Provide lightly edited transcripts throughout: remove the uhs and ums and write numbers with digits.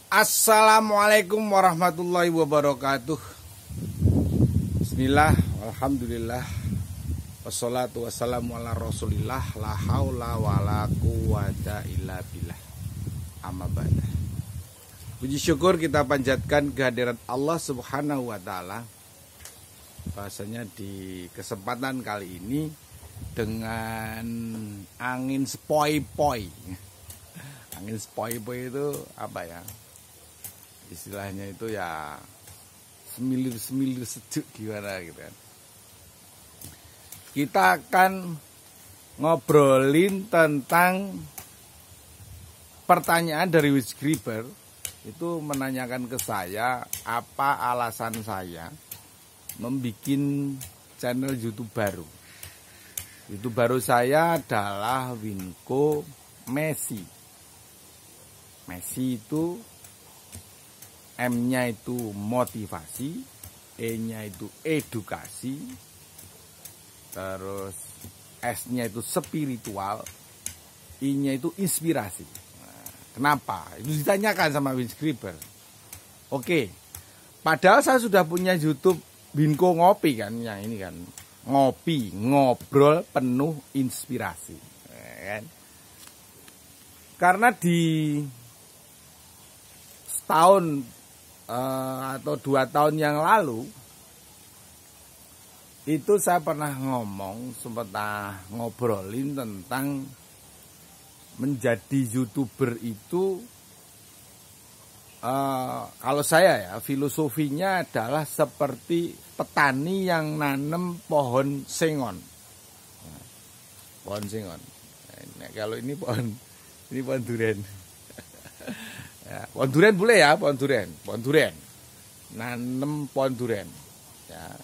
Assalamualaikum warahmatullahi wabarakatuh. Bismillah, alhamdulillah, wassalatu wassalamu ala rasulillah, la haula wa la quwata illa billah. Amma ba'da. Puji syukur kita panjatkan kehadiran Allah subhanahu wa ta'ala. Bahasanya di kesempatan kali ini dengan angin sepoi-poi. Angin sepoi-poi itu apa ya? Istilahnya itu ya semilir-semilir sejuk gimana gitu kan. Kita akan ngobrolin tentang pertanyaan dari Wizgriber. Itu menanyakan ke saya apa alasan saya membuat channel YouTube baru. YouTube baru saya adalah Winko Messi. Messi itu M-nya itu motivasi, E-nya itu edukasi, terus S-nya itu spiritual, I-nya itu inspirasi. Nah, kenapa? Itu ditanyakan sama Wizgriber. Oke, padahal saya sudah punya YouTube Winko Ngopi kan, yang ini kan ngopi, ngobrol penuh inspirasi. Kan? Karena di setahun atau 2 tahun yang lalu itu saya pernah ngomong, sempat ngobrolin tentang menjadi YouTuber itu kalau saya ya filosofinya adalah seperti petani yang nanam pohon sengon. Pohon sengon. Nah, kalau ini pohon durian. Ya, pohon durian boleh ya, pohon durian, nanem pohon durian, ya,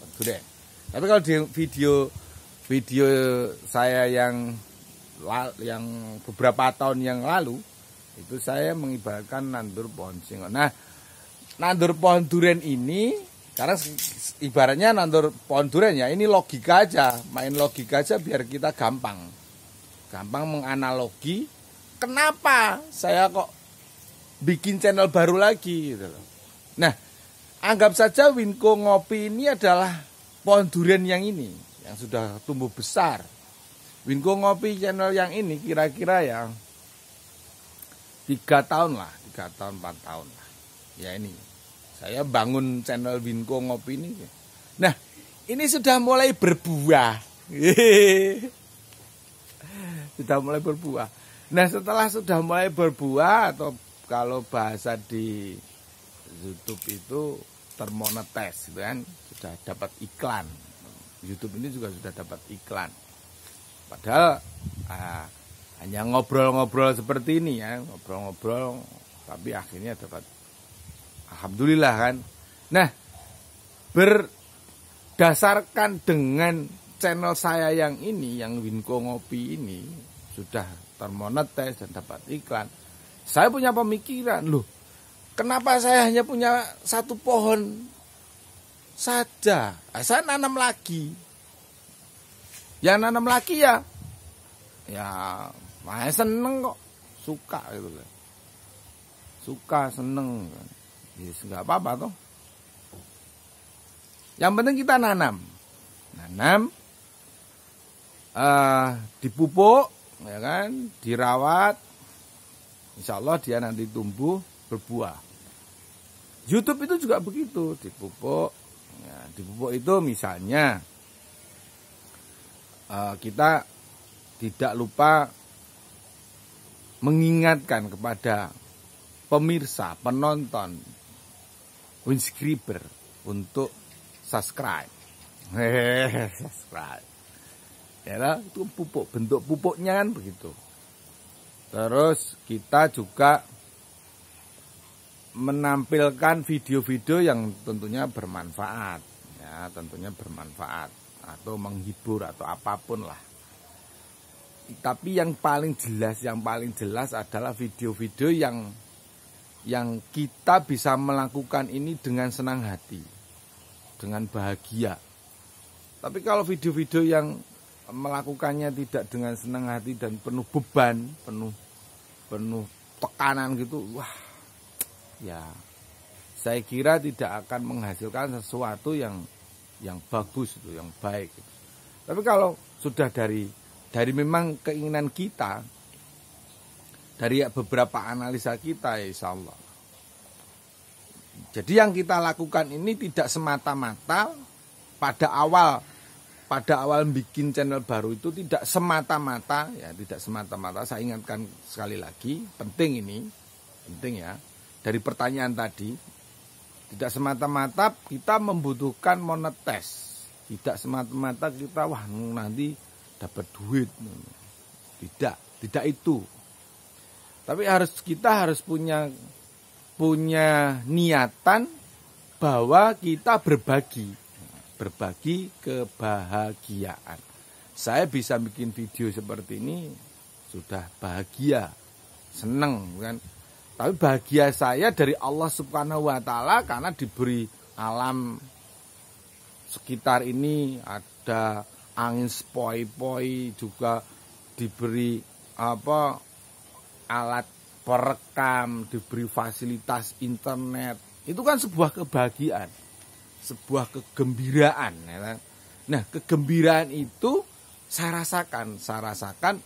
pohon durian. Tapi kalau di video saya yang beberapa tahun yang lalu itu saya mengibaratkan nandur pohon sengon. Nah, nandur pohon durian ini, karena ibaratnya nandur pohon durian ya, ini logika aja, main logika aja biar kita gampang menganalogi. Kenapa saya kok bikin channel baru lagi gitu loh. Nah, anggap saja Winko Ngopi ini adalah pohon durian yang ini yang sudah tumbuh besar. Winko Ngopi channel yang ini kira-kira ya 3 tahun lah, 3 tahun 4 tahun lah. Ya ini saya bangun channel Winko Ngopi ini. Nah, ini sudah mulai berbuah. Sudah mulai berbuah. Nah, setelah sudah mulai berbuah atau kalau bahasa di YouTube itu termonetes gitu kan, sudah dapat iklan. YouTube ini juga sudah dapat iklan. Padahal hanya ngobrol-ngobrol seperti ini ya, ngobrol-ngobrol tapi akhirnya dapat, alhamdulillah kan. Nah, berdasarkan dengan channel saya yang ini, yang Winko Ngopi ini sudah termonetes dan dapat iklan. Saya punya pemikiran, loh, kenapa saya hanya punya 1 pohon saja? Saya nanam lagi. Yang nanam lagi ya saya seneng kok, suka gitu loh. Suka, seneng. Yes, nggak apa-apa toh. Yang penting kita nanam, dipupuk, ya kan, dirawat. Insya Allah dia nanti tumbuh berbuah. YouTube itu juga begitu, dipupuk. Ya, dipupuk itu misalnya kita tidak lupa mengingatkan kepada pemirsa, penonton Wizgriber untuk subscribe. Subscribe. Ya, itu pupuk, bentuk pupuknya kan begitu. Terus kita juga menampilkan video-video yang tentunya bermanfaat, ya tentunya bermanfaat atau menghibur atau apapun lah. Tapi yang paling jelas adalah video-video yang kita bisa melakukan ini dengan senang hati, dengan bahagia. Tapi kalau video-video yang melakukannya tidak dengan senang hati dan penuh beban, penuh tekanan gitu, wah ya saya kira tidak akan menghasilkan sesuatu yang bagus itu, yang baik. Tapi kalau sudah dari memang keinginan kita, dari beberapa analisa kita, ya insya Allah. Jadi yang kita lakukan ini tidak semata-mata pada awal bikin channel baru itu tidak semata-mata, ya tidak semata-mata. Saya ingatkan sekali lagi, penting ya, dari pertanyaan tadi, tidak semata-mata kita membutuhkan monetes, tidak semata-mata kita wah nanti dapat duit, tidak itu. Tapi kita harus punya niatan bahwa kita berbagi kebahagiaan. Saya bisa bikin video seperti ini sudah bahagia, seneng kan. Tapi bahagia saya dari Allah Subhanahu wa taala karena diberi alam sekitar ini, ada angin sepoi-poi, juga diberi alat perekam, diberi fasilitas internet. Itu kan sebuah kebahagiaan, sebuah kegembiraan, ya kan? Nah, kegembiraan itu saya rasakan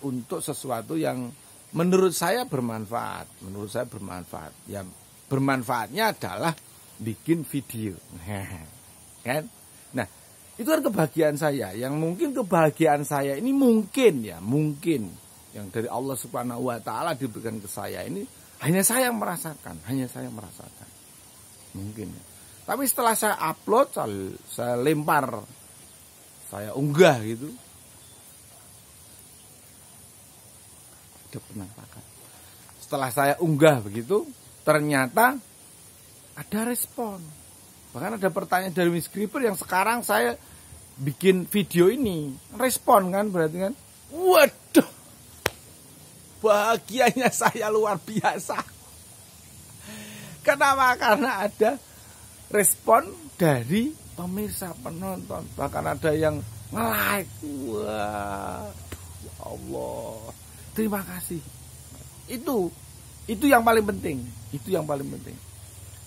untuk sesuatu yang menurut saya bermanfaat. Ya, bermanfaatnya adalah bikin video. Kan? Nah, itu kan kebahagiaan saya. Yang mungkin kebahagiaan saya ini mungkin yang dari Allah Subhanahu wa taala diberikan ke saya ini hanya saya yang merasakan. Mungkin. Tapi setelah saya upload, saya lempar, saya unggah gitu, ada penampakan. Setelah saya unggah begitu, ternyata ada respon. Bahkan ada pertanyaan dari subscriber yang sekarang saya bikin video ini, respon kan, berarti kan, waduh, bahagianya saya luar biasa. Kenapa? Karena ada respon dari pemirsa, penonton, bahkan ada yang nge-like. Wah, Allah, terima kasih. Itu yang paling penting.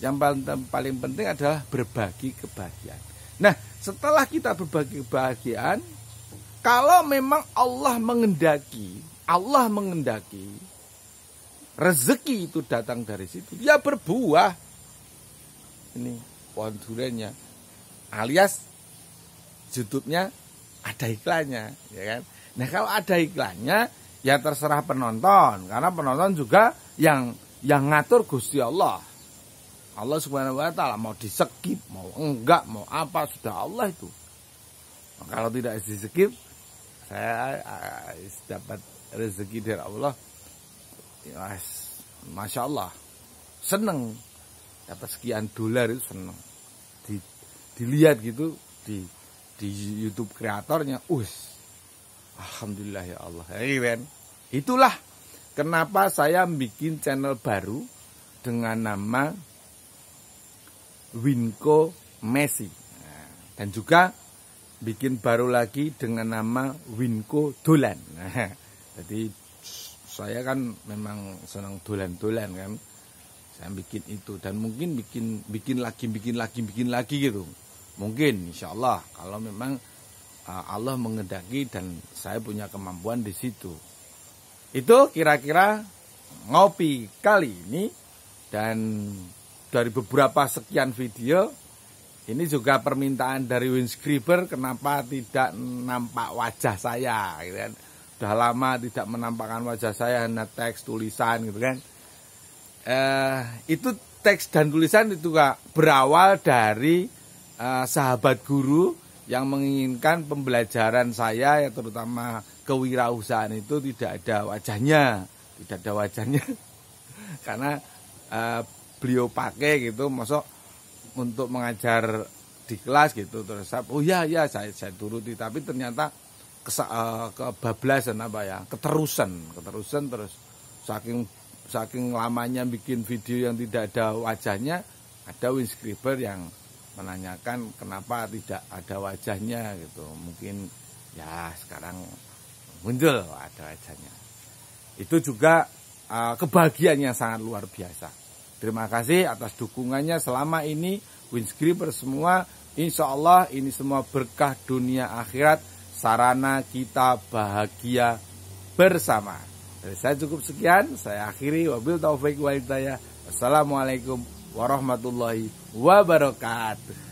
Yang paling penting adalah berbagi kebahagiaan. Nah, setelah kita berbagi kebahagiaan, kalau memang Allah mengendaki rezeki itu datang dari situ, dia berbuah. Ini pohon duriannya, alias YouTube-nya ada iklannya, ya kan? Nah, kalau ada iklannya, ya terserah penonton, karena penonton juga yang ngatur Gusti Allah. Allah Subhanahu wa taala mau di-skip, mau enggak, mau apa, sudah Allah itu. Nah, kalau tidak di-skip, saya dapat rezeki dari Allah. Ya, Masya Allah, seneng dapat sekian dolar itu seneng. Dilihat gitu di YouTube kreatornya, alhamdulillah ya Allah. Itulah kenapa saya bikin channel baru dengan nama Winko Messi. Dan juga bikin baru lagi dengan nama Winko Dolan. Jadi saya kan memang senang dolan-dolan kan. Saya bikin itu dan mungkin bikin lagi gitu. Mungkin insya Allah kalau memang Allah mengendaki dan saya punya kemampuan di situ. Itu kira-kira ngopi kali ini, dan dari beberapa sekian video ini juga permintaan dari subscriber, kenapa tidak nampak wajah saya gitu kan. Sudah lama tidak menampakkan wajah saya, hanya teks tulisan gitu kan. Itu teks dan tulisan itu berawal dari sahabat guru yang menginginkan pembelajaran saya, ya terutama kewirausahaan itu tidak ada wajahnya karena beliau pakai gitu, masuk untuk mengajar di kelas gitu, terus saya turuti, tapi ternyata kebablasan keterusan terus saking lamanya bikin video yang tidak ada wajahnya, ada subscriber yang menanyakan kenapa tidak ada wajahnya gitu. Mungkin ya sekarang muncul ada wajahnya. Itu juga kebahagiaan yang sangat luar biasa. Terima kasih atas dukungannya selama ini. Windscriber semua, insya Allah ini semua berkah dunia akhirat, sarana kita bahagia bersama. Dari saya cukup sekian, saya akhiri. Wabil taufik wal hidayah. Assalamualaikum warahmatullahi wabarakatuh.